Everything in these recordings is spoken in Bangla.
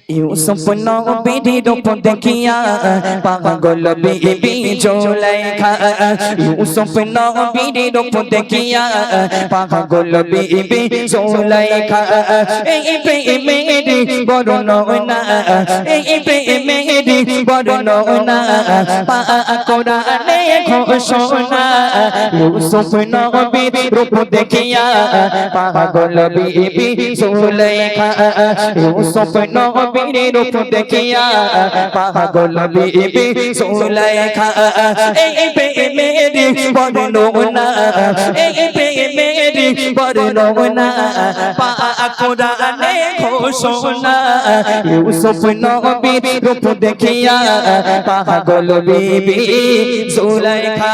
ইউসুফ নবীর রূপ দেখিয়া পাগল বিবি জুলাইখা ইউসুফ নবীর রূপ দেখিয়া পাগল বিবি জুলাইখা এই প্রেমেরই বর্ণনা এই প্রেমেরই বর্ণনা কোরআনে ঘোষণা ইউসুফ নবীর রূপ দেখিয়া পাগল বিবি জুলাইখা ইউসুফ নবীর রূপ দেখিয়া পাগল বিবি জুলাইখা এই প্রেমেরই বর্ণনা এই প্রেমেরই বর্ণনা কোরআনে ঘোষণা ইউসুফ নবীর রূপ দেখিয়া পাগল বিবি জুলাইখা।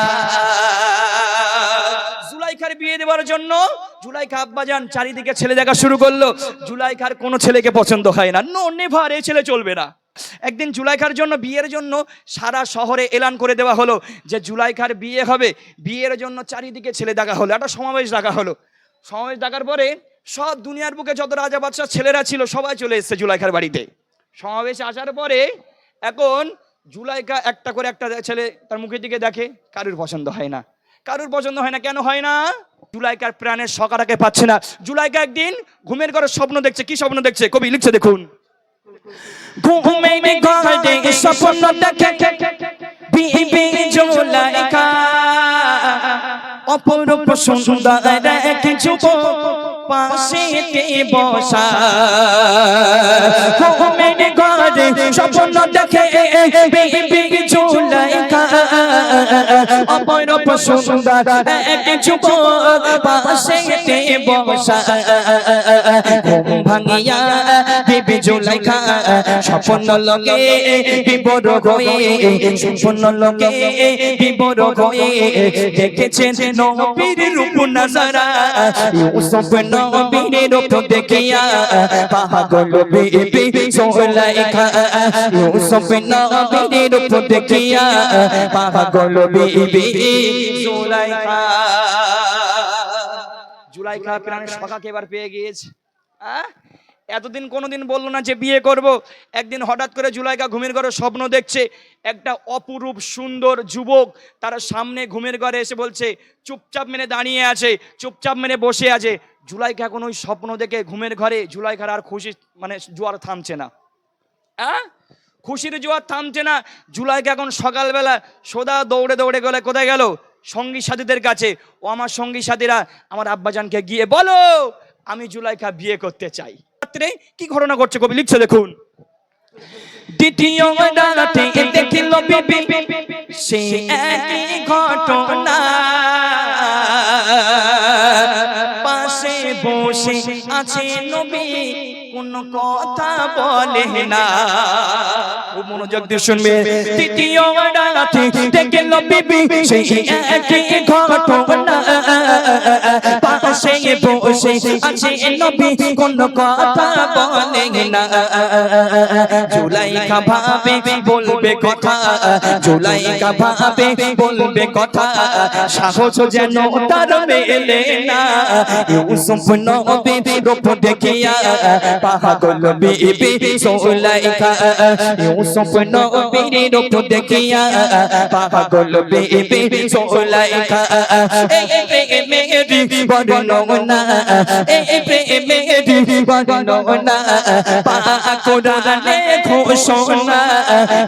জুলাইখার বিয়ে দেওয়ার জন্য জুলাইখা আব্বাজান চারিদিকে ছেলে দেখা শুরু করলো। জুলাইখার কোনো ছেলেকে পছন্দ হয় না, নো নেভার, এই ছেলে চলবে না। একদিন জুলাইখার জন্য বিয়ের জন্য সারা শহরে এলান করে দেওয়া হলো যে জুলাইখার বিয়ে হবে। বিয়ের জন্য চারিদিকে ছেলে দেখা হলো, একটা সমাবেশ ডাকা হলো। সমাবেশ ডাকার পরে সব দুনিয়ার বুকে যত রাজা বাদশাহ ছেলেরা ছিল সবাই চলে এসেছে জুলাইখার বাড়িতে। সমাবেশে আসার পরে এখন জুলাইখা একটা করে একটা ছেলে তার মুখের দিকে দেখে, কারুর পছন্দ হয় না। কারুর পছন্দ হয় না, কেন হয় না? জুলাইখার প্রাণের সকাটাকে পাচ্ছে না। জুলাইখা একদিন ঘুমের ঘরে স্বপ্ন দেখছে। কি স্বপ্ন দেখছে? কবি লিখছে, দেখুন। ঘুমের ঘরে স্বপ্ন দেখে বিবি জুলাইখা অপরূপ সুন্দর এক যুবক পাশেতে বসা। ঘুমের ঘরে স্বপ্ন দেখে বিবি জুলাইখা অপরূপ সুন্দর এক যুবক পাশেতে বসা। ঘুম ভাঙিয়া বিবি জুলাইখা স্বপ্ন লগে বিবর হয়ে স্বপ্ন লগে বিবর হয়ে দেখেছেন নবীর রূপ নজরা। ইউসুফ নবীর রূপ দেখিয়া পাগল বিবি জুলাইখা ইউসুফ নবীর রূপ দেখিয়া পাগল বিবি জুলাইখা। জুলাইখা প্রাণের সখাকে এবার পেয়ে গিয়েছে। এতদিন কোনোদিন বললো না যে বিয়ে করব। একদিন হঠাৎ করে জুলাইখা ঘুমের ঘরে স্বপ্ন দেখছে একটা অপরূপ সুন্দর যুবক তার সামনে ঘুমের ঘরে এসে বলছে, চুপচাপ মেনে দাঁড়িয়ে আছে, চুপচাপ মেনে বসে আছে। জুলাইখা এখন ওই স্বপ্ন দেখে ঘুমের ঘরে জুলাইখার আর খুশি মানে জোয়ার থামছে না। খুশির জোয়ার থামছে না। জুলাইখা এখন সকালবেলা সোদা দৌড়ে দৌড়ে গেলে কোথায় গেল? সঙ্গী সাথীদের কাছে। ও আমার সঙ্গী সাথীরা, আমার আব্বাজানকে গিয়ে বলো আমি জুলাইখা বিয়ে করতে চাই। কি ঘটনা ঘটছে কবি লিখছে, দেখুন। দ্বিতীয় রাতে দেখিল বিবি সেই একই ঘটনা, পাশে বসে আছে নবী কোন কথা বলে না। খুব মনোযোগ দিয়ে শুনবে। দ্বিতীয় রাতে দেখিল বিবি সেই একই ঘটনা, পাশে বসে আছে নবী কোন কথা বলে না। জুলাইখা ভাবে বলবে কথা, জুলাইখা ভাবে বলবে কথা, সাহস যেন তার মেলে না। ইউসুফ নবীর রূপ দেখিয়া পাগল বিবি জুলাইখা ইউসুফ নবীর রূপ দেখিয়া পাগল বিবি জুলাইখা এই প্রেমেরই বর্ণনা এই প্রেমেরই বর্ণনা কোরআনে ঘোষণা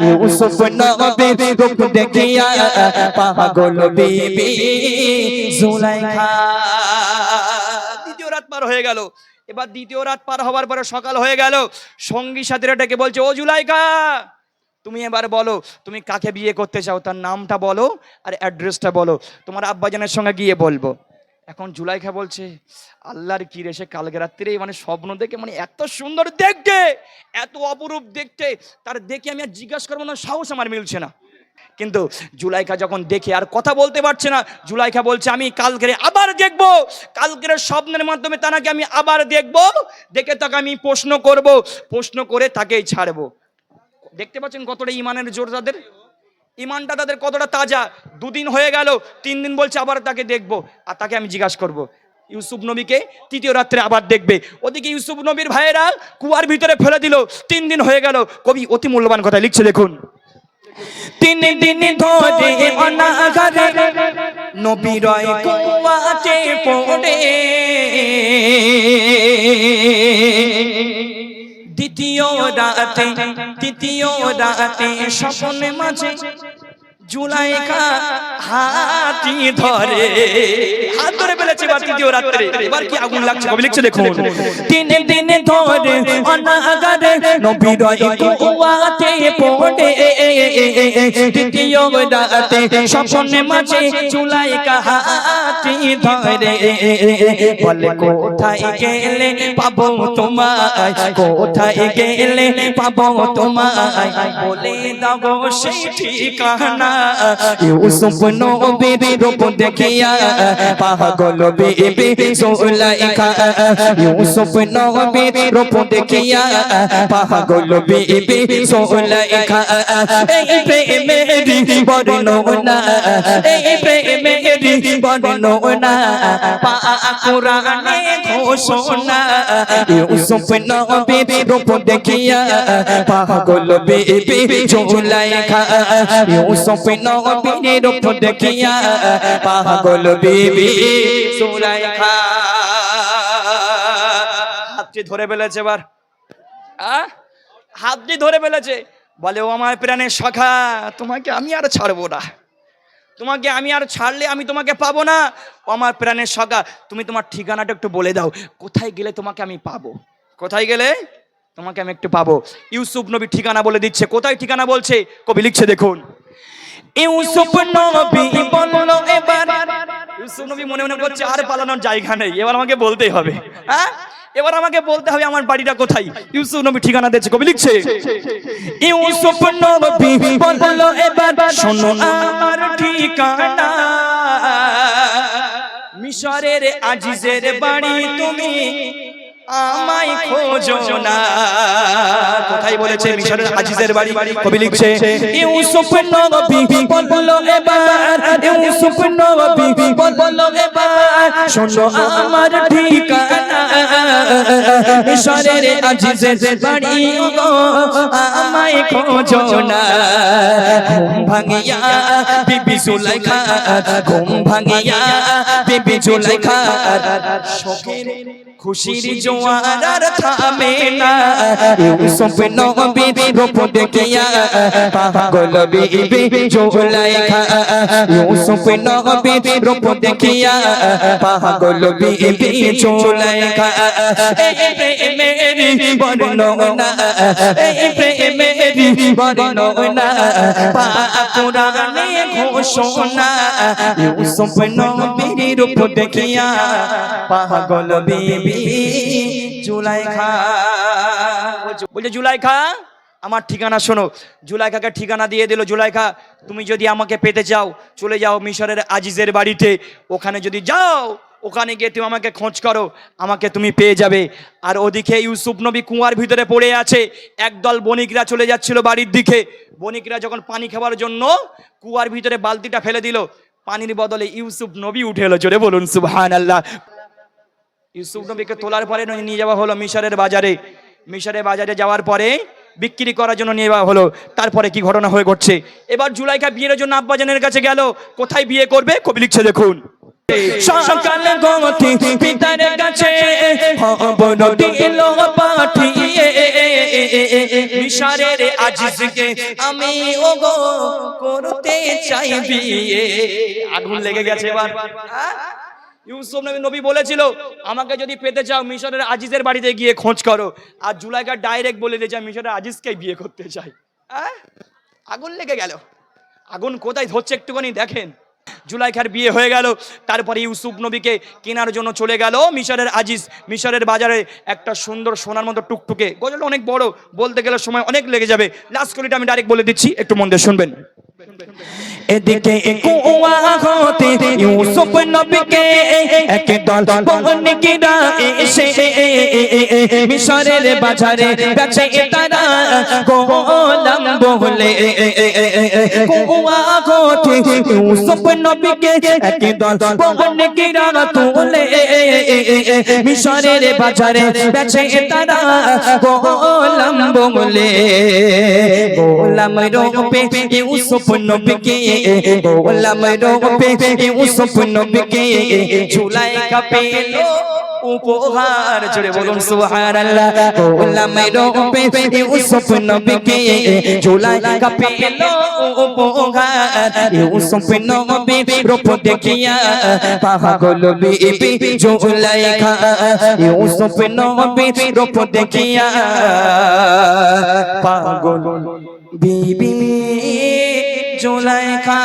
ইউসুফ নবীর রূপ দেখিয়া পাগল বিবি জুলাইখা। দ্বিতীয় রাত পার হয়ে গেল। এবার দ্বিতীয় রাত পার হওয়ার পরে সকাল হয়ে গেল। সঙ্গী সাথীরা ডেকে বলছে, ও জুলাইখা তুমি এবার বলো তুমি কাকে বিয়ে করতে চাও, তার নামটা বলো আর অ্যাড্রেসটা বলো, তোমার আব্বাজানের সঙ্গে গিয়ে বলবো। এখন জুলাইখা বলছে, আল্লাহর কি রে, সে কালকে রাত্রে মানে স্বপ্ন দেখে মানে এত সুন্দর দেখতে, এত অপরূপ দেখতে, তার দেখে আমি আর জিজ্ঞাসা করবো না, সাহস আমার মিলছে না। কিন্তু জুলাইখা যখন দেখে আর কথা বলতে পারছে না, জুলাইখা বলছে আমি কালকে আবার দেখবো, কালকের স্বপ্নের মাধ্যমে তাকে আমি আবার দেখবো, দেখে তাকে আমি প্রশ্ন করব, প্রশ্ন করে তাকেই ছাড়বো। দেখতে পাচ্ছেন কতটা ইমানের জোর তাদের, ইমানটা তাদের কতটা তাজা। দুদিন হয়ে গেল, 3 দিন বলছে আবার তাকে দেখবো আর তাকে আমি জিজ্ঞাসা করবো। ইউসুফ নবীকে তৃতীয় রাত্রে আবার দেখবে। ওদিকে ইউসুফ নবীর ভাইয়েরা কুয়ার ভিতরে ফেলে দিল। 3 দিন হয়ে গেল। কবি অতি মূল্যবান কথা লিখছে, দেখুন। 3 দিন ধরে অনাগারে নবী রয় কুয়াতে পড়ে। দ্বিতীয় রাতে স্বপ্নে মাঝে জুলাইখা হাতি ধরে, হাত ধরে ফেলেছে এবার তৃতীয় রাত্রে। এবার কি আগুন লাগছে, কবি লিখছে, দেখুন। 3 দিন ধরে অনাগারে নবী রয় কুয়াতে পড়ে। তৃতীয় রাতে স্বপ্নে মাঝে জুলাইখা হাতি ধরে। বলে কোথায় গেলে পাবো তোমায়, কোথায় গেলে পাবো তোমায়, বলে দাও সেই ঠিকানা। ইউসুফ নবীর রূপ দেখিয়া পাগল বিবি জুলাইখা। ইউসুফ নবীর রূপ দেখিয়া পাগল বিবি জুলাইখা। এই প্রেমেরই বর্ণনা, এই প্রেমেরই বর্ণনা পাক কুরআনে ঘোষণা। ইউসুফ নবীর রূপ দেখিয়া পাগল বিবি জুলাইখা। ইউসুফ নবীর রূপ দেখিয়া পাগল বিবি জুলাইখা। হাতটি ধরে ফেলেছে এবার, হাতটি ধরে ফেলেছে। বলে ও আমার প্রাণের সখা, তোমাকে আমি আর ছাড়বো না, তোমাকে আমি আর ছাড়লে আমি তোমাকে পাবো না। ও আমার প্রাণের সখা, তুমি তোমার ঠিকানাটা একটু বলে দাও, কোথায় গেলে তোমাকে আমি পাবো, কোথায় গেলে তোমাকে আমি একটু পাবো। ইউসুফ নবী ঠিকানা বলে দিচ্ছে। কোথায় ঠিকানা বলছে, কবি লিখছে, দেখুন। ইউসুফ নবী বলল এবার, ইউসুফ নবী মনে মনে করছে আর পালানোর জায়গা নেই, এবার আমাকে বলতেই হবে। হ্যাঁ, এবার আমাকে বলতে হবে আমার বাড়িটা কোথায়। ইউসুফ নবী ঠিকানা দিয়েছে, কবি লিখছে। ইউসুফ নবী বলল এবার, শোনো আমার ঠিকানা, মিশরের আজিজের বাড়ি তুমি আমায় খোঁজো না। কোথায় বলেছে, মিশরের আজিজের বাড়ি। কবি লিখছে, ইউসুফ নবী বলল এবার, ইউসুফ নবী বলল এবার, শোনো আমার ঠিকানা, মিশরের আজিজের বাড়ি আমায় খোঁজো না। ঘুম ভাঙিয়া বিবি জুলাইখা, ঘুম ভাঙিয়া বিবি জুলাইখা, শোকের খুশির জোয়ার আর থামে না। ইউসুফ নবীর রূপ দেখিয়া পাগল বিবি জুলাইখা। ইউসুফ নবীর রূপ দেখিয়া পাগল বিবি জুলাইখা। এই প্রেমেরই বর্ণনা, এই প্রেমেরই বর্ণনা পাক কুরআনে ঘোষণা। ইউসুফ নবীর রূপ দেখিয়া পাগল বিবি জুলাইখা। বলছে জুলাইখা আমার ঠিকানা শোনো। জুলাইখাকে ঠিকানা দিয়ে দিল। জুলাইখা, তুমি যদি আমাকে পেতে চাও চলে যাও মিশরের আজিজের বাড়িতে, ওখানে যদি যাও ওখানে গিয়ে তুমি আমাকে খোঁজ করো, আমাকে তুমি পেয়ে যাবে। আর ওদিকে ইউসুফ নবী কুয়ার ভিতরে পড়ে আছে। একদল বণিকরা চলে যাচ্ছিল বাড়ির দিকে। বণিকরা যখন পানি খাওয়ার জন্য কুয়ার ভিতরে বালতিটা ফেলে দিল, পানির বদলে ইউসুফ নবী উঠে এলো। জোরে বলুন সুবহানাল্লাহ। ইউসুফ নবীকে তোলার পরে নিয়ে যাওয়া হলো মিশরের বাজারে। মিশরের বাজারে যাওয়ার পরে বিক্রি করার জন্য নিয়ে যাওয়া হলো। তারপরে কি ঘটনা হয়ে ঘটছে, এবার জুলাইখা বিয়ের জন্য আব্বাজানের কাছে গেল। কোথায় বিয়ে করবে, কবি লিখছে, দেখুন। সকাল গতি পিতার কাছে খবর দিল পাঠিয়ে, মিশরের আজিজকে আমি ওগো করতে চাই বিয়ে। আগুন লেগে গেছে এবার। ইউসুফ নবী বলেছিল আমাকে যদি পেতে চাও মিশরের আজিজের বাড়িতে গিয়ে খোঁজ করো। আর জুলাইখা ডাইরেক্ট বলে দিয়েছে মিশরের আজিজকে বিয়ে করতে চাই। আগুন লেগে গেল। আগুন কোথায় ধরছে একটুখানি দেখেন। জুলাইখার বিয়ে হয়ে গেল। তারপরে ইউসুফ নবীকে কেনার জন্য চলে গেল মিশরের আজিজ। মিশরের বাজারে একটা সুন্দর সোনার মতো টুকটুকে, গজলটা অনেক বড়, বলতে গেলে সময় অনেক লেগে যাবে। লাস্ট কলিটা আমি ডাইরেক্ট বলে দিচ্ছি, একটু মন দিয়ে শুনবেন। এদিকে কুয়া হতে ইউসুফ নবীকে একদল বণিকরা এসে মিশরের বাজারে বেচে তারা গোলাম বলে কুয়া গোঠে ইউসুফ নবীকে একদল বণিকেরা তুলে মিশরের বাজারে বেচে তারা গোলাম বলে গোলাম রূপে ইউসুফ নবীকে গোলাম রূপে ইউসুফ নবীকে জুলাইখা পেল উপহার। জোরে বলুন সুবহানাল্লাহ। গোলাম রূপে ইউসুফ নবীকে জুলাইখা পেল উপহার। ইউসুফ নবীর রূপ দেখিয়া পাগল বিবি জুলাইখা, ইউসুফ নবীর রূপ দেখিয়া পাগল বিবি জুলাইখা।